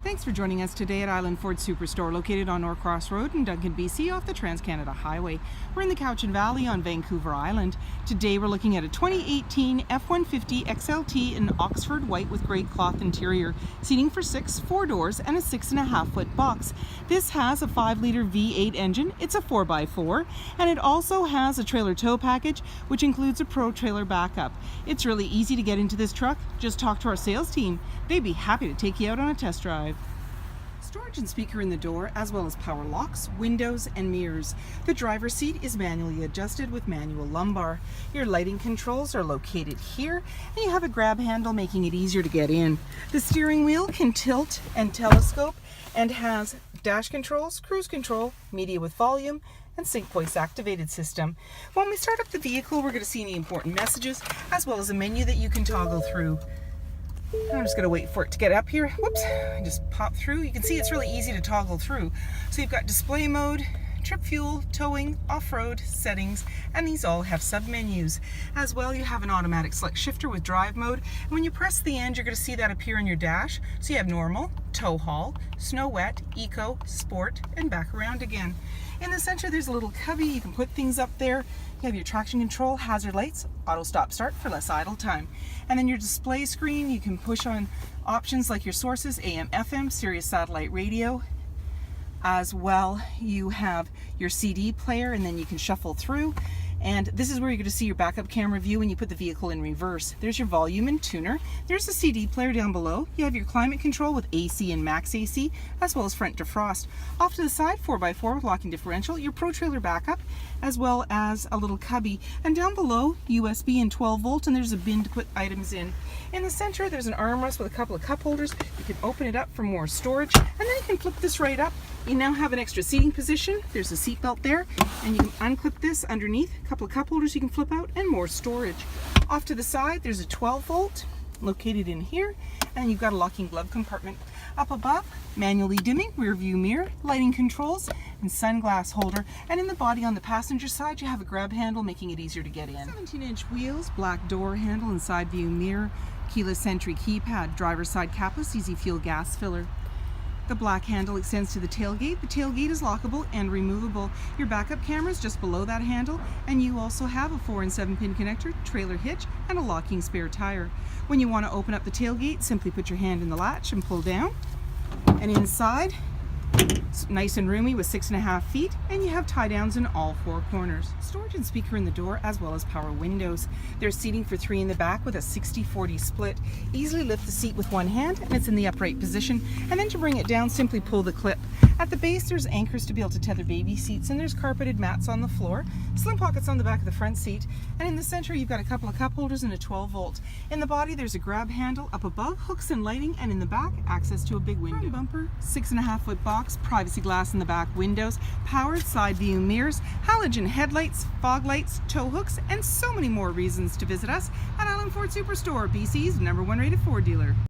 Thanks for joining us today at Island Ford Superstore, located on Norcross Road in Duncan, BC, off the Trans-Canada Highway. We're in the Cowichan Valley on Vancouver Island. Today we're looking at a 2018 F-150 XLT in Oxford white with grey cloth interior, seating for 6, 4 doors, and a 6.5-foot box. This has a 5-liter V8 engine. It's a 4x4, and it also has a trailer tow package, which includes a Pro trailer backup. It's really easy to get into this truck. Just talk to our sales team. They'd be happy to take you out on a test drive. Storage and speaker in the door, as well as power locks, windows, and mirrors. The driver's seat is manually adjusted with manual lumbar. Your lighting controls are located here, and you have a grab handle making it easier to get in. The steering wheel can tilt and telescope and has dash controls, cruise control, media with volume, and sync voice activated system. When we start up the vehicle, we're going to see any important messages, as well as a menu that you can toggle through. I'm just going to wait for it to get up here. Whoops, I just pop through. You can see it's really easy to toggle through. So you've got display mode, trip fuel, towing, off-road, settings, and these all have sub-menus. As well, you have an automatic select shifter with drive mode. And when you press the end, you're going to see that appear on your dash. So you have normal, tow haul, snow wet, eco, sport, and back around again. In the center, there's a little cubby. You can put things up there. You have your traction control, hazard lights, auto stop start for less idle time. And then your display screen, you can push on options like your sources, AM, FM, Sirius satellite radio. As well, you have your CD player, and then you can shuffle through. And this is where you're going to see your backup camera view when you put the vehicle in reverse. There's your volume and tuner. There's the CD player down below. You have your climate control with AC and max AC, as well as front defrost. Off to the side, 4x4 with locking differential, your Pro trailer backup, as well as a little cubby. And down below, USB and 12 volt, and there's a bin to put items in. In the center, there's an armrest with a couple of cup holders. You can open it up for more storage, and then you can flip this right up. You now have an extra seating position. There's a seat belt there, and you can unclip this underneath. A couple of cup holders you can flip out, and more storage. Off to the side, there's a 12 volt located in here, and you've got a locking glove compartment. Up above, manually dimming rear view mirror, lighting controls, and sunglass holder. And in the body on the passenger side, you have a grab handle making it easier to get in. 17-inch wheels, black door handle and side view mirror, keyless entry keypad, driver's side capless, easy fuel gas filler. The black handle extends to the tailgate. The tailgate is lockable and removable. Your backup camera is just below that handle, and you also have a 4 and 7-pin connector, trailer hitch, and a locking spare tire. When you want to open up the tailgate, simply put your hand in the latch and pull down. And inside, it's nice and roomy with 6.5 feet, and you have tie downs in all 4 corners. Storage and speaker in the door, as well as power windows. There's seating for 3 in the back with a 60-40 split. Easily lift the seat with one hand, and it's in the upright position. And then to bring it down, simply pull the clip. At the base, there's anchors to be able to tether baby seats, and there's carpeted mats on the floor, slim pockets on the back of the front seat, and in the center, you've got a couple of cup holders and a 12 volt. In the body, there's a grab handle. Up above, hooks and lighting, and in the back, access to a big window. Front bumper, 6.5-foot box, privacy glass in the back windows, powered side view mirrors, halogen headlights, fog lights, tow hooks, and so many more reasons to visit us at Island Ford Superstore, BC's #1 rated Ford dealer.